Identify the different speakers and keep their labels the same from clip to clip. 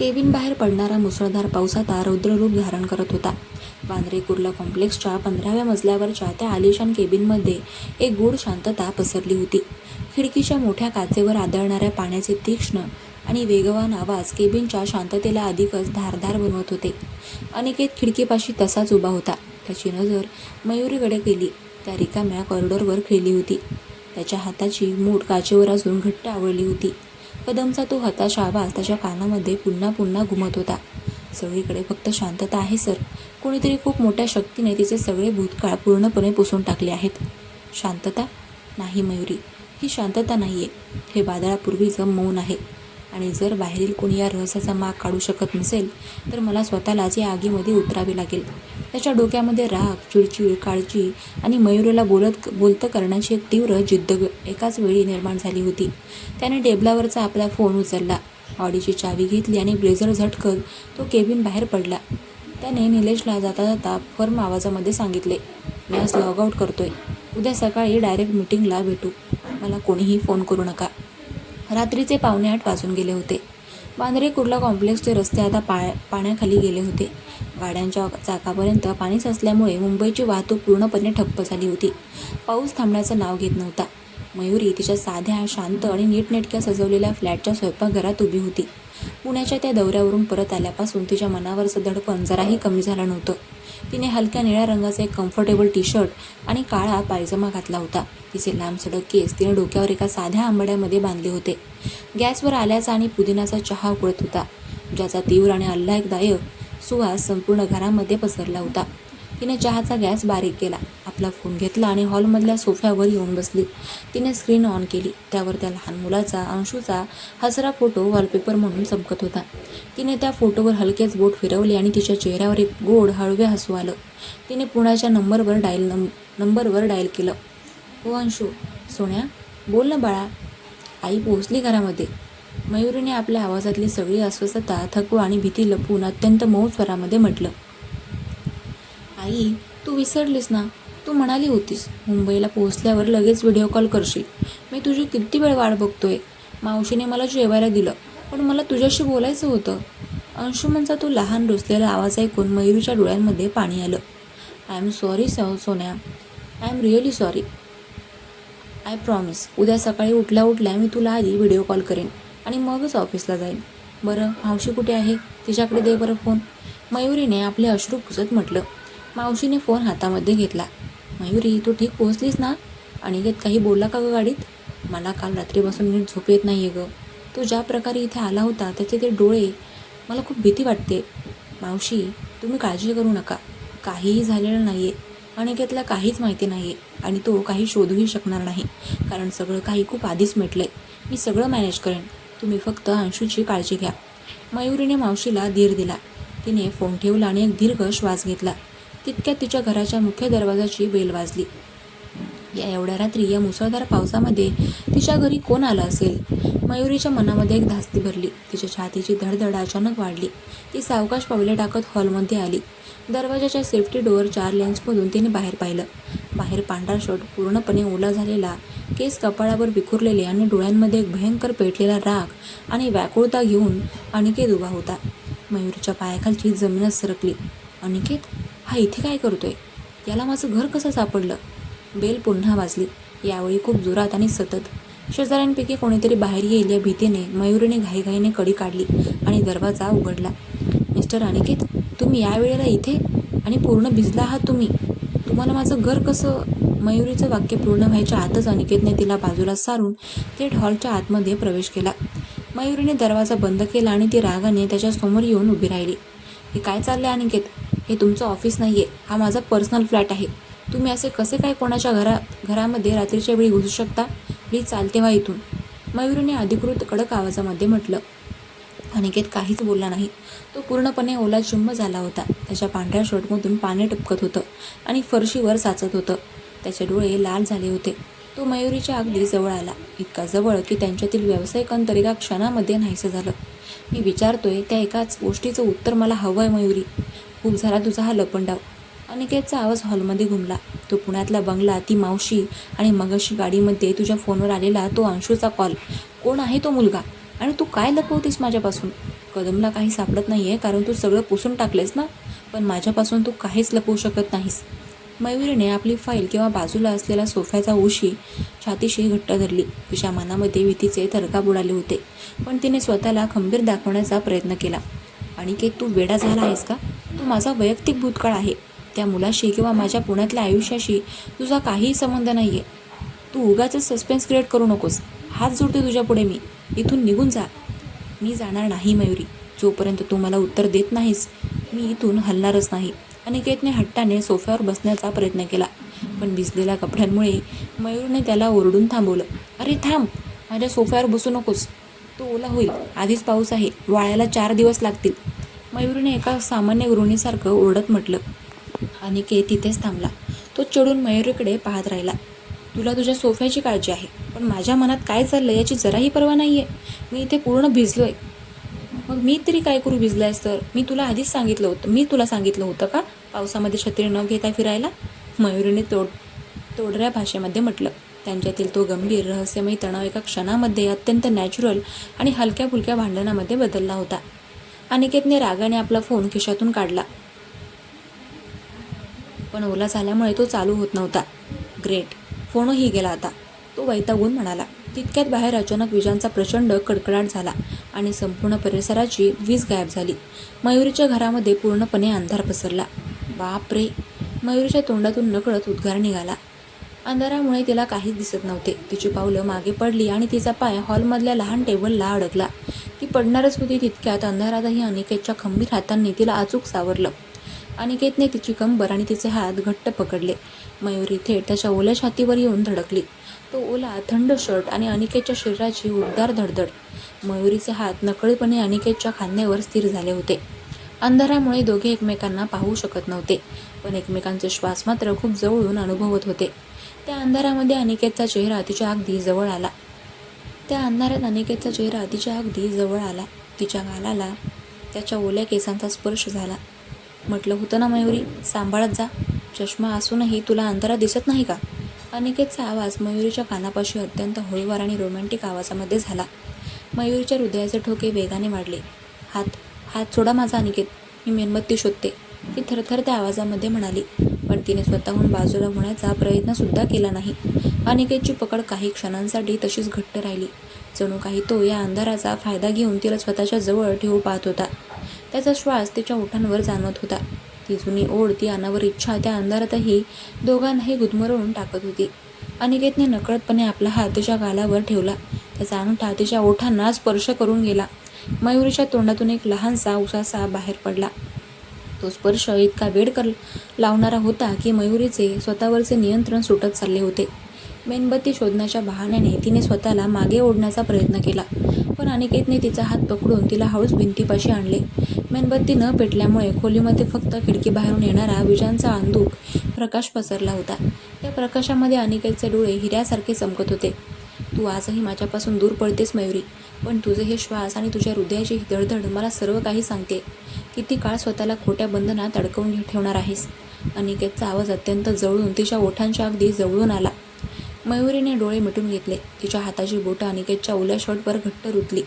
Speaker 1: Cabin बाहेर पडणारा मुसळधार पाऊस आता रौद्ररूप धारण करत होता. वांद्रे कुर्ला कॉम्प्लेक्सच्या 15व्या मजल्यावरच्या त्या आलिशान केबिनमध्ये एक गूढ शांतता पसरली होती. खिडकीच्या मोठ्या काचेवर आदळणाऱ्या पाण्याचे तीक्ष्ण आणि वेगवान आवाज केबिनच्या शांततेला अधिकच धारदार बनवत होते. अनिकेत खिडकीपाशी तसाच उभा होता. त्याची नजर मयुरीकडे गेली. त्या रिकाम्या कॉरिडॉरवर खेळली होती. त्याच्या हाताची मूठ काचेवर अजून घट्ट आवळली होती. कदमचा तो हताश आवाज त्याच्या कानामध्ये पुन्हा पुन्हा घुमत होता. सगळीकडे फक्त शांतता आहे सर. कोणीतरी खूप मोठ्या शक्तीने तिचे सगळे भूतकाळ पूर्णपणे पुसून टाकले आहेत. शांतता? नाही मयुरी, ही शांतता नाहीये. हे वादळापूर्वीचं मौन आहे. आणि जर बाहेरील कोणी या रहस्याचा माग काढू शकत नसेल तर मला स्वतःलाच या आगीमध्ये उतरावे लागेल. त्याच्या डोक्यामध्ये राग, चिडचिड, काळजी आणि मयुरीला बोलतं करण्याची एक तीव्र जिद्द एकाच वेळी निर्माण झाली होती. त्याने टेबलावरचा आपला फोन उचलला, ऑडीची चावी घेतली आणि ब्लेझर झटकत तो केबिन बाहेर पडला. त्याने निलेशला जाता जाता फर्म आवाजामध्ये सांगितले, मी आज लॉग आऊट करतोय. उद्या सकाळी डायरेक्ट मीटिंगला भेटू. मला कोणीही फोन करू नका. रात्रीचे 7:45 वाजून गेले होते. वांद्रे कुर्ला कॉम्प्लेक्सचे रस्ते आता पाण्याखाली गेले होते. गाड्यांच्या चाकापर्यंत पाणी साचल्यामुळे मुंबईची वाहतूक पूर्णपणे ठप्प झाली होती. पाऊस थांबण्याचं नाव घेत नव्हता. मयुरी तिच्या साध्या, शांत आणि नीटनेटक्या सजवलेल्या फ्लॅटच्या स्वयंपाकघरात उभी होती. पुण्याच्या त्या दौऱ्यावरून परत आल्यापासून तिच्या मनावरचं दडपण जराही कमी झालं नव्हतं. तिने हलक्या निळ्या रंगाचा एक कम्फर्टेबल टी-शर्ट आणि काळा पायजमा घातला होता. तिचे लांब सडक केस तिने डोक्यावर एका साध्या आंबाड्यामध्ये बांधले होते. गॅसवर आल्याचा आणि पुदिनाचा चहा उकळत होता, ज्याचा तीव्र आणि आल्हाददायक सुवास संपूर्ण घरामध्ये पसरला होता. तिने चहाचा गॅस बारीक केला, आपला फोन घेतला आणि हॉलमधल्या सोफ्यावर येऊन बसली. तिने स्क्रीन ऑन केली. त्यावर त्या लहान मुलाचा, अंशूचा हसरा फोटो वॉलपेपर म्हणून चमकत होता. तिने त्या फोटोवर हलकेच बोट फिरवले आणि तिच्या चेहऱ्यावर एक गोड हळवे हसू आलं. तिने पुण्याच्या नंबरवर डायल केलं. हो अंशू. सोन्या, बोल ना बाळा. आई पोहोचली घरामध्ये. मयुरीने आपल्या आवाजातली सगळी अस्वस्थता, थकवा आणि भीती लपवून अत्यंत मऊ स्वरामध्ये म्हटलं. आई, तू विसरलीस ना. तू म्हणाली होतीस मुंबईला पोहोचल्यावर लगेच व्हिडिओ कॉल करशील. मी तुझी किती वेळ वाट बघतोय. मावशीने मला जेवायला दिलं, पण मला तुझ्याशी बोलायचं होतं. अंशुमनचा तो लहान रुसलेला आवाज ऐकून मयुरीच्या डोळ्यांमध्ये पाणी आलं. आय एम सॉरी सोन्या. I am really sorry. I promise, उद्या सकाळी उठल्या मी तुला आधी व्हिडिओ कॉल करेन आणि मगच ऑफिसला जाईन. बरं, मावशी कुठे आहे? तिच्याकडे दे बरं फोन. मयुरीने आपले अश्रू पुसत म्हटलं. मावशीने फोन हातामध्ये घेतला. मयुरी, तू ठीक पोहोचलीस ना? अनिकेत काही बोलला का गं गाडीत? मला काल रात्रीपासून नीट झोप येत नाही आहे गं. तो ज्या प्रकारे इथे आला होता त्याचे ते डोळे, मला खूप भीती वाटते. मावशी, तुम्ही काळजी करू नका. काहीही झालेलं नाही आहे. अनिकेतला काहीच माहिती नाही आहे आणि तो काही शोधूही शकणार नाही, कारण सगळं काही खूप आधीच मिटलं आहे. मी सगळं मॅनेज करेन. तुम्ही फक्त अंशूची काळजी घ्या. मयुरीने मावशीला धीर दिला. तिने फोन ठेवला आणि एक दीर्घ श्वास घेतला. तितक्यात तिच्या घराच्या मुख्य दरवाजाची बेल वाजली. या एवढ्या रात्री, या मुसळधार पावसामध्ये तिच्या घरी कोण आलं असेल? मयुरीच्या मनामध्ये एक धास्ती भरली. तिच्या छातीची धडधड अचानक वाढली. ती सावकाश पावले टाकत हॉलमध्ये आली. दरवाजाच्या सेफ्टी डोअर 4 लेन्समधून तिने बाहेर पाहिलं. बाहेर पांढरा शर्ट पूर्णपणे ओला झालेला, केस कपाळावर विखुरलेले आणि डोळ्यांमध्ये एक भयंकर पेटलेला राग आणि व्याकुळता घेऊन अनिकेत उभा होता. मयुरीच्या पायाखालची जमीनच सरकली. अनिकेत, हा इथे काय करतोय? याला माझं घर कसं सापडलं? बेल पुन्हा वाजली, यावेळी खूप जोरात आणि सतत. शेजाऱ्यांपैकी कोणीतरी बाहेर येईल या भीतीने मयुरीने घाईघाईने कडी काढली आणि दरवाजा उघडला. मिस्टर अनिकेत, तुम्ही या वेळेला इथे? आणि पूर्ण भिजला आहात तुम्ही. तुम्हाला माझं घर कसं? मयुरीचं वाक्य पूर्ण व्हायच्या आतच अनिकेतने तिला बाजूला सारून थेट हॉलच्या आतमध्ये प्रवेश केला. मयुरीने दरवाजा बंद केला आणि ती रागाने त्याच्या समोर येऊन उभी राहिली. हे काय चाललंय अनिकेत? हे तुमचं ऑफिस नाहीये, हा माझा पर्सनल फ्लॅट आहे. तुम्ही असे कसे काय कोणाच्या घरामध्ये रात्रीच्या वेळी घुसू शकता? प्लीज चालते व्हा इथून. मयुरीने अधिकृत कडक आवाजामध्ये म्हटलं. अनिकेत काहीच बोलला नाही. तो पूर्णपणे ओला चिंब झाला होता. त्याच्या पांढऱ्या शर्टमधून पाणी टपकत होतं आणि फरशीवर साचत होतं. त्याचे डोळे लाल झाले होते. तो मयुरीच्या अगदी जवळ आला, इतका जवळ की त्यांच्यातील व्यावसायिक अंतर एका क्षणामध्ये नाहीसं झालं. मी विचारतोय त्या एकाच गोष्टीचं उत्तर मला हवंय मयुरी. खूप झाला तुझा हा लपंडाव. अनिकेतचा आवाज हॉलमध्ये घुमला. तो पुण्यातला बंगला, ती मावशी आणि मगाशी गाडीमध्ये तुझ्या फोनवर आलेला तो अंशूचा कॉल. कोण आहे तो मुलगा आणि तू काय लपवतेस माझ्यापासून? कदमला काही सापडत नाही आहे कारण तू सगळं पुसून टाकलेस ना, पण माझ्यापासून तू काहीच लपवू शकत नाहीस. मयुरीने आपली फाईल किंवा बाजूला असलेला सोफ्याचा उशी छातीशी घट्ट धरली. तिच्या मनामध्ये भीतीचे थरकाप उडाले होते, पण तिने स्वतःला खंबीर दाखवण्याचा प्रयत्न केला. अनिकेत, तू वेडा झाला आहेस का? तू माझा वैयक्तिक भूतकाळ आहे. त्या मुलाशी किंवा माझ्या पुण्यातल्या आयुष्याशी तुझा काहीही संबंध नाही आहे. तू उगाचच सस्पेन्स क्रिएट करू नकोस. हात जोडते तुझ्या पुढे मी. इथून निघून जा. मी जाणार नाही मयुरी. जोपर्यंत तू मला उत्तर देत नाहीस मी इथून हलणारच नाही. अनिकेतने हट्टाने सोफ्यावर बसण्याचा प्रयत्न केला, पण भिजलेल्या कपड्यांमुळे मयूरने त्याला ओरडून थांबवलं. अरे थांब, माझ्या सोफ्यावर बसू नकोस. तो ओला होईल. आधीच पाऊस आहे. वाळायला 4 दिवस लागतील. मयूरने एका सामान्य गृहिणीसारखं ओरडत म्हटलं. अनिकेत तिथेच थांबला. तो चिडून मयुरीकडे पाहत राहिला. तुला तुझ्या सोफ्याची काळजी आहे, पण माझ्या मनात काय चाललं याची जराही पर्वा नाही आहे. मी इथे पूर्ण भिजलोय. मग मी तरी काय करू भिजलायस तर? मी तुला आधीच सांगितलं होतं. मी तुला सांगितलं होतं का पावसामध्ये छत्री न घेता फिरायला? मयुरीने तोडऱ्या भाषेमध्ये म्हटलं. त्यांच्यातील तो गंभीर रहस्यमयी तणाव एका क्षणामध्ये अत्यंत नॅचरल आणि हलक्या फुलक्या भांडणामध्ये बदलला होता. अनिकेतने रागाने आपला फोन खिशातून काढला, पण ओला झाल्यामुळे तो चालू होत नव्हता. ग्रेट, फोनही गेला आता, तो वैतागून म्हणाला. तितक्यात बाहेर अचानक विजांचा प्रचंड कडकडाट झाला आणि संपूर्ण परिसराची वीज गायब झाली. मयुरीच्या घरामध्ये पूर्णपणे अंधार पसरला. बाप रे! मयुरीच्या तोंडातून नकळत उद्गार निघाला. अंधारामुळे तिला काहीच दिसत नव्हते. तिची पावलं मागे पडली आणि तिचा पाय हॉलमधल्या लहान टेबलला अडकला. ती पडणारच होती. तितक्यात अंधारातही अनिकेतच्या खंबीर हातांनी तिला अचूक सावरलं. अनिकेतने तिची कंबर आणि तिचे हात घट्ट पकडले. मयुरी थेट त्याच्या ओल्या छातीवर येऊन धडकली. तो ओला थंड शर्ट आणि अनिकेतच्या शरीराची उबदार धडधड. मयुरीचे हात नकळतपणे अनिकेतच्या खांद्यावर स्थिर झाले होते. अंधारामुळे दोघे एकमेकांना पाहू शकत नव्हते, पण एकमेकांचे श्वास मात्र खूप जवळून अनुभवत होते. त्या अंधारामध्ये अनिकेतचा चेहरा तिच्या अगदी जवळ आला. तिच्या गालाला त्याच्या ओल्या केसांचा स्पर्श झाला. म्हटलं होतं ना मयुरी, सांभाळत जा. चष्मा असूनही तुला अंधारात दिसत नाही का? अनिकेतचा आवाज मयुरीच्या कानापाशी अत्यंत हळूवार आणि रोमॅन्टिक आवाजामध्ये झाला. मयुरीच्या हृदयाचे ठोके वेगाने वाढले. हात सोडा माझा अनिकेत, मी मेणबत्ती शोधते, ती थरथरत्या आवाजामध्ये म्हणाली. पण तिने स्वतःहून बाजूला होण्याचा प्रयत्नसुद्धा केला नाही. अनिकेतची पकड काही क्षणांसाठी तशीच घट्ट राहिली. जणू काही तो या अंधाराचा फायदा घेऊन तिला स्वतःच्या जवळ ठेवू पाहत होता. त्याचा श्वास तिच्या ओठांवर जाणवत होता. ती जुनी ओढ, ती अनावर इच्छा त्या अंधारातही दोघांनाही गुदमरवून टाकत होती. अनिकेतने नकळतपणे आपला हात तिच्या गालावर ठेवला. त्याचा अंगठा तिच्या ओठांना स्पर्श करून गेला. मयुरीच्या तोंडातून एक लहानसा उसासा बाहेर पडला. तो स्पर्श इतका वेड लावणारा होता की मयुरीचे स्वतःवरचे नियंत्रण सुटत चालले होते. मेणबत्ती शोधण्याच्या बहाण्याने तिने स्वतःला मागे ओढण्याचा प्रयत्न केला, पण अनिकेतने तिचा हात पकडून तिला हळूच भिंतीपाशी आणले. मेणबत्ती न पेटल्यामुळे खोलीमध्ये फक्त खिडकीबाहेरून येणारा विजांचा अंधुक प्रकाश पसरला होता. त्या प्रकाशामध्ये अनिकेतचे डोळे हिऱ्यासारखे चमकत होते. तू आजही माझ्यापासून दूर पळतेस मयुरी, पण तुझे हे श्वास आणि तुझ्या हृदयाची ही धडधड मला सर्व काही सांगते. किती काळ स्वतःला खोट्या बंधनात अडकवून ठेवणार आहेस? अनिकेतचा आवाज अत्यंत जवळून तिच्या ओठांच्या अगदी जवळून आला. मयुरीने डोळे मिटून घेतले. तिच्या हाताची बोटं अनिकेतच्या ओल्या शर्टवर घट्ट रुतली.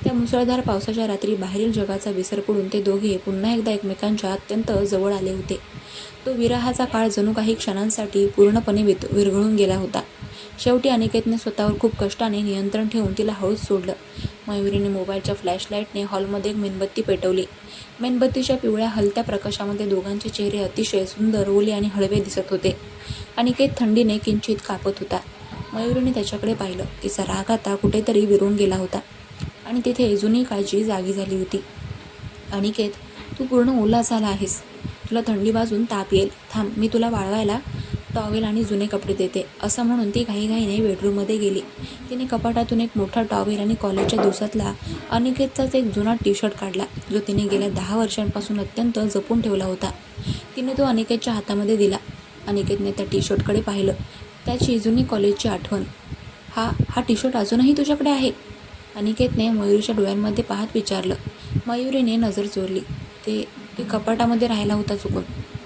Speaker 1: त्या मुसळधार पावसाच्या रात्री बाहेरील जगाचा विसर पडून ते दोघे पुन्हा एकदा एकमेकांच्या अत्यंत जवळ आले होते. तो विरहाचा काळ जणू काही क्षणांसाठी पूर्णपणे विरघळून गेला होता. शेवटी अनिकेतने स्वतःवर खूप कष्टाने नियंत्रण ठेवून तिला हळूच सोडलं. मयुरीने मोबाईलच्या फ्लॅशलाईटने हॉलमध्ये एक मेणबत्ती पेटवली. मेणबत्तीच्या पिवळ्या हलत्या प्रकाशामध्ये दोघांचे चेहरे अतिशय सुंदर, ओले आणि हळवे दिसत होते. अनिकेत थंडीने किंचित कापत होता. मयुरीने त्याच्याकडे पाहिलं. तिचा राग आता कुठेतरी विरून गेला होता आणि तिथे जुनी काळजी जागी झाली होती. अनिकेत, तू पूर्ण ओला झाला आहेस. तुला थंडी वाजून ताप येईल. थांब, मी तुला वाळवायला टॉवेल आणि जुने कपडे देते, असं म्हणून ती घाईघाईने बेडरूममध्ये गेली. तिने कपाटातून एक मोठा टॉवेल आणि कॉलेजच्या दिवसातला अनिकेतचाच एक जुना टी-शर्ट काढला, जो तिने गेल्या 10 वर्षांपासून अत्यंत जपून ठेवला होता. तिने तो अनिकेतच्या हातामध्ये दिला. अनिकेतने त्या टी-शर्टकडे पाहिलं. त्याची जुनी कॉलेजची आठवण. हा टी-शर्ट अजूनही तुझ्याकडे आहे? अनिकेतने मयुरीच्या डोळ्यांमध्ये पाहत विचारलं. मयुरीने नजर चोरली. ते कपाटामध्ये राहिला होता चुकून.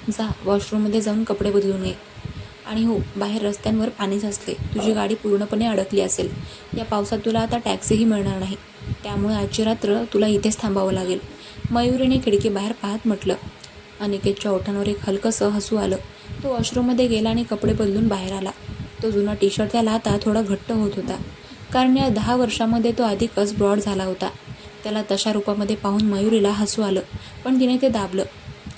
Speaker 1: जा, वॉशरूममध्ये जाऊन कपडे बदलून ये. आणि हो, बाहेर रस्त्यांवर पाणी साचले. तुझी गाडी पूर्णपणे अडकली असेल. या पावसात तुला आता टॅक्सीही मिळणार नाही. त्यामुळे आजची रात्र तुला इथेच थांबावं लागेल. मयुरीने खिडकीबाहेर पाहत म्हटलं. अनिकेतच्या ओठांवर एक हलकंसं हसू आलं. तो वॉशरूममध्ये गेला आणि कपडे बदलून बाहेर आला. तो जुना टी शर्ट त्याला आता थोडा घट्ट होत होता, कारण या 10 वर्षांमध्ये तो अधिकच ब्रॉड झाला होता. त्याला तशा रूपामध्ये पाहून मयुरीला हसू आलं, पण तिने ते दाबलं.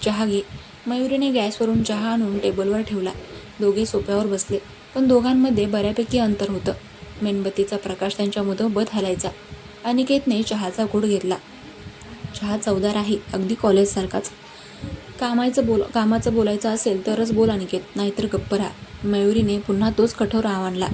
Speaker 1: चहा घे. मयुरीने गॅसवरून चहा आणून टेबलवर ठेवला. दोघे सोफ्यावर बसले, पण दोघांमध्ये बऱ्यापैकी अंतर होतं. मेणबत्तीचा प्रकाश त्यांच्या मधोमध हलायचा. अनिकेतने चहाचा घोट घेतला. चहा चवदार आहे, अगदी कॉलेजसारखाच. कामाचं बोलायचं असेल तरच बोल अनिकेत, नाहीतर गप्प राहा. मयुरीने पुन्हा तोच कठोर आवाहनला.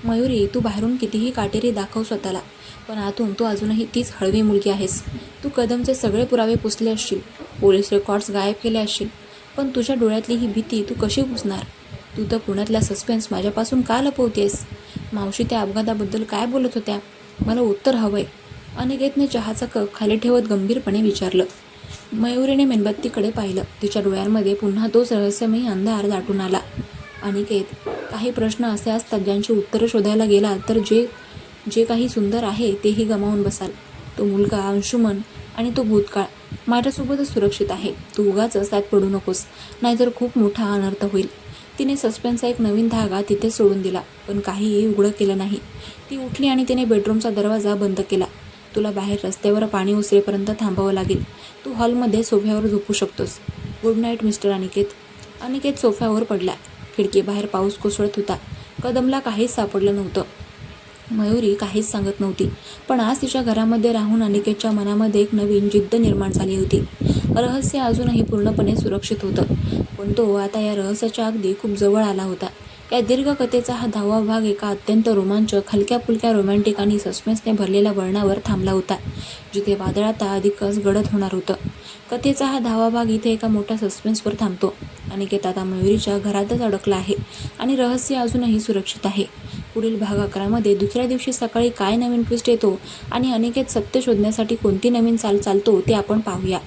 Speaker 1: मयुरी, तू बाहेरून कितीही काटेरी दाखव स्वतःला, पण आतून तू अजूनही तीच हळवी मुलगी आहेस. तू कदमचे सगळे पुरावे पुसले असशील, पोलीस रेकॉर्ड्स गायब केले असशील, पण तुझ्या डोळ्यातली ही भीती तू कशी पुसणार? तू तर पुण्यातला सस्पेन्स माझ्यापासून का लपवतेस? मावशी त्या अपघाताबद्दल काय बोलत होत्या? मला उत्तर हवंय. अनिकेतने चहाचा कप खाली ठेवत गंभीरपणे विचारलं. मयुरीने मेणबत्तीकडे पाहिलं. तिच्या डोळ्यांमध्ये पुन्हा तोच रहस्यमयी अंधार दाटून आला. अनिकेत, काही प्रश्न असे असतात ज्यांची उत्तरं शोधायला गेलात तर जे काही सुंदर आहे तेही गमावून बसाल. तो मुलगा, अंशुमन आणि तो भूतकाळ माझ्यासोबतच सुरक्षित आहे. तू उगाचच त्यात पडू नकोस, नाहीतर खूप मोठा अनर्थ होईल. तिने सस्पेन्सचा एक नवीन धागा तिथेच सोडून दिला, पण काहीही उघडं केलं नाही. ती उठली आणि तिने बेडरूमचा दरवाजा बंद केला. तुला बाहेर रस्त्यावर पाणी उचलेपर्यंत थांबावं लागेल. तू हॉलमध्ये सोफ्यावर झोपू शकतोस. Good night mister Aniket. Aniket सोफ्यावर पडला. खिडकीबाहेर पाऊस कोसळत होता. कदमला काहीच सापडलं नव्हतं. मयुरी काहीच सांगत नव्हती, पण आज तिच्या घरामध्ये राहून अनिकेतच्या मनामध्ये एक नवीन जिद्द निर्माण झाली होती. रहस्य अजूनही पूर्णपणे सुरक्षित होतं, पण तो आता या रहस्याच्या अगदी खूप जवळ आला होता. या दीर्घ कथेचा हा 10वा भाग एका अत्यंत रोमांचक, हलक्या-फुलक्या, रोमॅन्टिक आणि सस्पेन्सने भरलेल्या वळणावर थांबला होता, जिथे वादळ आता अधिकच गडद होणार होतं. कथेचा हा 10वा भाग इथे एका मोठ्या सस्पेन्सवर थांबतो. अनिकेत आता मयुरीच्या घरातच अडकला आहे आणि रहस्य अजूनही सुरक्षित आहे. पुढील भाग 11 मध्ये दुसऱ्या दिवशी सकाळी काय नवीन ट्विस्ट येतो आणि अनिकेत सत्य शोधण्यासाठी कोणती नवीन चाल चालतो ते आपण पाहूया.